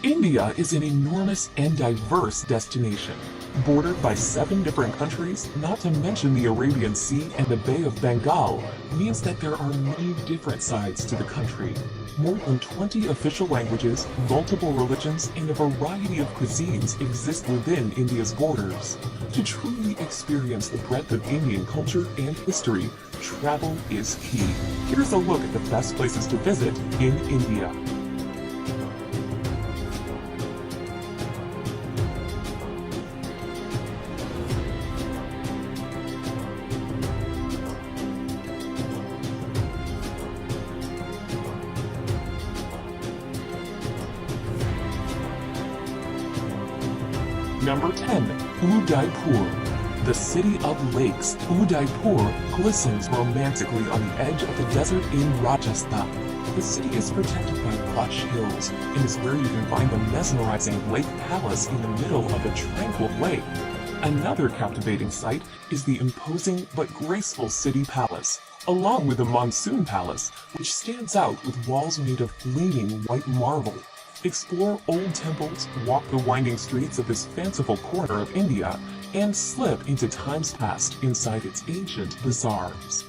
India is an enormous and diverse destination, bordered by 7 different countries, not to mention the Arabian Sea and the Bay of Bengal, means that there are many different sides to the country. More than 20 official languages, multiple religions, and a variety of cuisines exist within India's borders. To truly experience the breadth of Indian culture and history, travel is key. Here's a look at the best places to visit in India. Number 10. Udaipur. The city of lakes, Udaipur glistens romantically on the edge of the desert in Rajasthan. The city is protected by lush hills and is where you can find the mesmerizing lake palace in the middle of a tranquil lake. Another captivating sight is the imposing but graceful city palace, along with the monsoon palace, which stands out with walls made of gleaming white marble. Explore old temples, walk the winding streets of this fanciful corner of India, and slip into times past inside its ancient bazaars.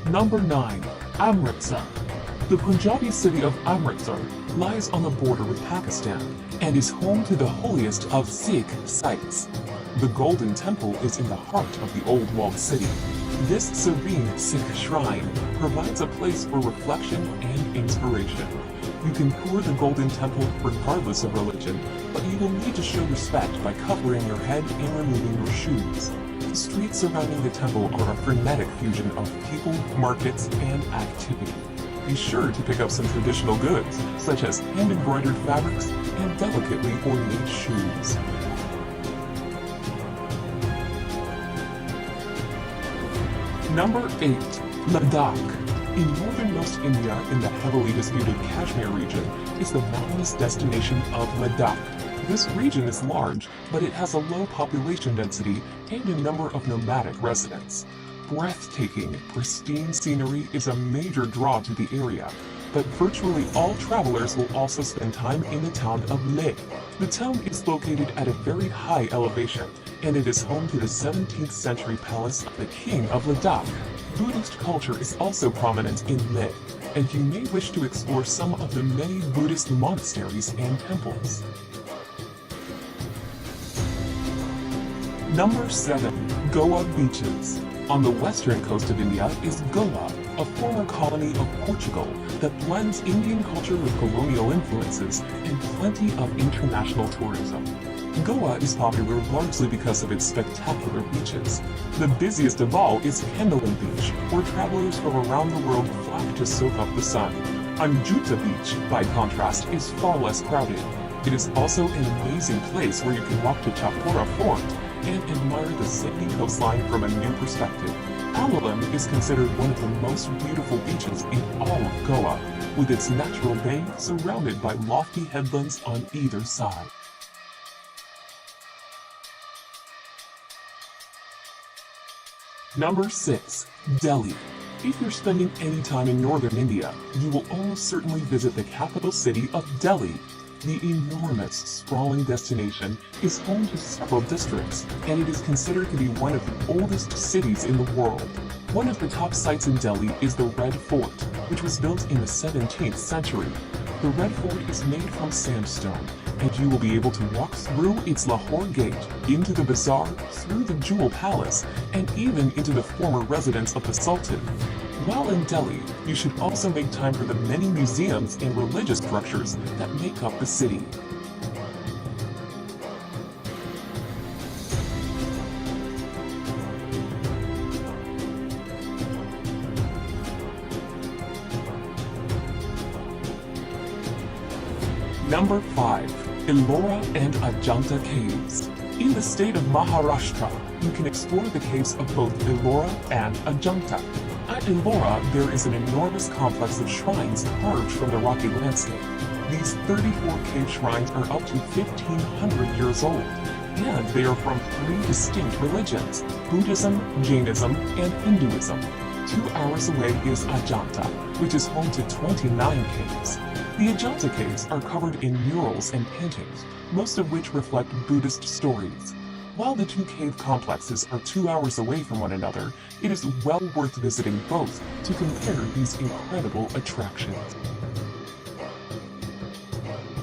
Number 9. Amritsar. The Punjabi city of Amritsar lies on the border with Pakistan and is home to the holiest of Sikh sites. The Golden Temple is in the heart of the old walled city. This serene Sikh shrine provides a place for reflection and inspiration. You can tour the Golden Temple regardless of religion, but you will need to show respect by covering your head and removing your shoes. The streets surrounding the temple are a frenetic fusion of people, markets, and activity. Be sure to pick up some traditional goods, such as hand-embroidered fabrics and delicately ornate shoes. Number 8. Ladakh. In northernmost India, in the heavily disputed Kashmir region, is the mountainous destination of Ladakh. This region is large, but it has a low population density and a number of nomadic residents. Breathtaking, pristine scenery is a major draw to the area, but virtually all travelers will also spend time in the town of Leh. The town is located at a very high elevation, and it is home to the 17th century palace of the King of Ladakh. Buddhist culture is also prominent in Leh, and you may wish to explore some of the many Buddhist monasteries and temples. Number 7. Goa beaches. On the western coast of India is Goa, a former colony of Portugal that blends Indian culture with colonial influences and plenty of international tourism. Goa is popular largely because of its spectacular beaches. The busiest of all is Kendalin Beach, where travelers from around the world flock to soak up the sun. Anjuta Beach, by contrast, is far less crowded. It is also an amazing place where you can walk to Chapora Fort and admire the sandy coastline from a new perspective. Alalam is considered one of the most beautiful beaches in all of Goa, with its natural bay surrounded by lofty headlands on either side. Number 6. Delhi. If you're spending any time in northern India, you will almost certainly visit the capital city of Delhi. The enormous, sprawling destination is home to several districts, and it is considered to be one of the oldest cities in the world. One of the top sites in Delhi is the Red Fort, which was built in the 17th century. The Red Fort is made from sandstone, and you will be able to walk through its Lahore Gate, into the bazaar, through the Jewel Palace, and even into the former residence of the Sultan. While in Delhi, you should also make time for the many museums and religious structures that make up the city. Number 5. Ellora and Ajanta Caves. In the state of Maharashtra, you can explore the caves of both Ellora and Ajanta. At Ellora, there is an enormous complex of shrines carved from the rocky landscape. These 34 cave shrines are up to 1,500 years old, and they are from 3 distinct religions: Buddhism, Jainism, and Hinduism. 2 hours away is Ajanta, which is home to 29 caves. The Ajanta caves are covered in murals and paintings, most of which reflect Buddhist stories. While the 2 cave complexes are 2 hours away from one another, it is well worth visiting both to compare these incredible attractions.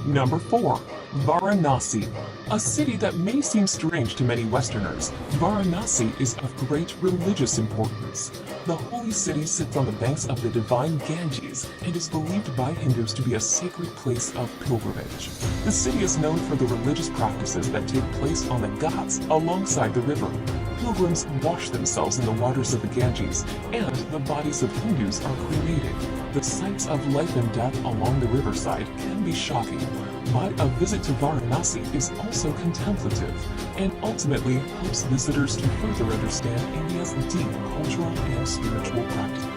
Number 4. Varanasi. A city that may seem strange to many Westerners, Varanasi is of great religious importance. The holy city sits on the banks of the divine Ganges and is believed by Hindus to be a sacred place of pilgrimage. The city is known for the religious practices that take place on the Ghats alongside the river. Pilgrims wash themselves in the waters of the Ganges, and the bodies of Hindus are cremated. The sights of life and death along the riverside can be shocking, but a visit to Varanasi is also contemplative and ultimately helps visitors to further understand India's deep cultural and spiritual practices.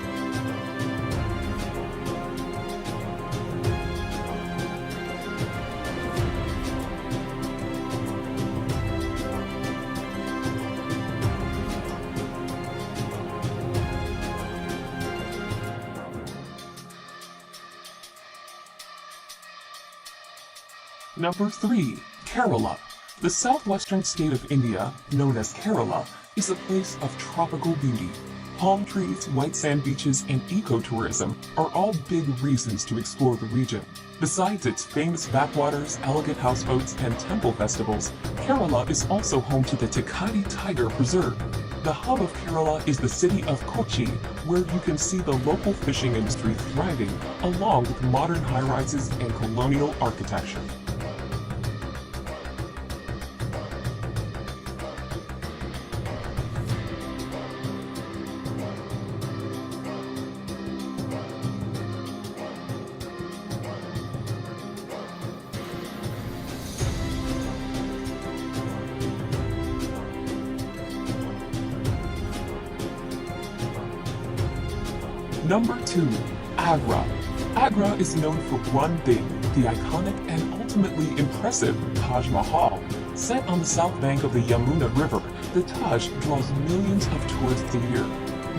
Number 3. Kerala. The southwestern state of India, known as Kerala, is a place of tropical beauty. Palm trees, white sand beaches, and ecotourism are all big reasons to explore the region. Besides its famous backwaters, elegant houseboats, and temple festivals, Kerala is also home to the Tikati Tiger Preserve. The hub of Kerala is the city of Kochi, where you can see the local fishing industry thriving, along with modern high-rises and colonial architecture. Number 2. Agra. Agra is known for one thing, the iconic and ultimately impressive Taj Mahal. Set on the south bank of the Yamuna River, the Taj draws millions of tourists a year.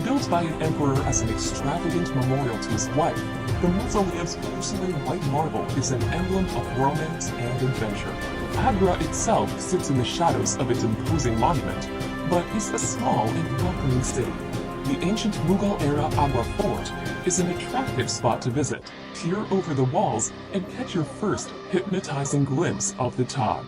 Built by an emperor as an extravagant memorial to his wife, the mausoleum's porcelain white marble is an emblem of romance and adventure. Agra itself sits in the shadows of its imposing monument, but is a small and welcoming city. The ancient Mughal-era Agra Fort is an attractive spot to visit. Peer over the walls and catch your first hypnotizing glimpse of the Taj.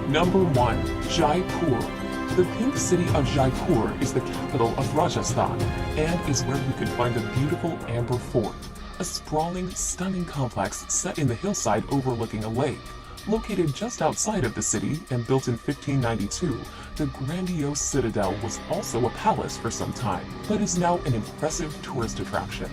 Number 1. Jaipur. The pink city of Jaipur is the capital of Rajasthan and is where you can find the beautiful Amber Fort, a sprawling, stunning complex set in the hillside overlooking a lake. Located just outside of the city and built in 1592, the grandiose citadel was also a palace for some time, but is now an impressive tourist attraction.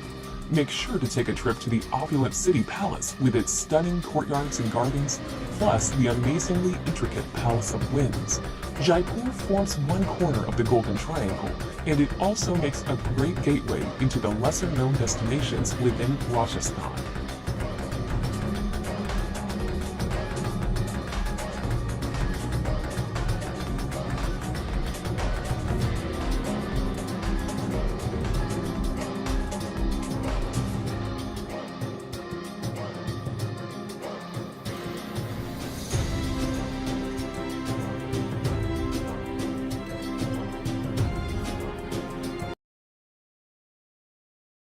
Make sure to take a trip to the opulent city palace with its stunning courtyards and gardens, plus the amazingly intricate Palace of Winds. Jaipur forms one corner of the Golden Triangle, and it also makes a great gateway into the lesser-known destinations within Rajasthan.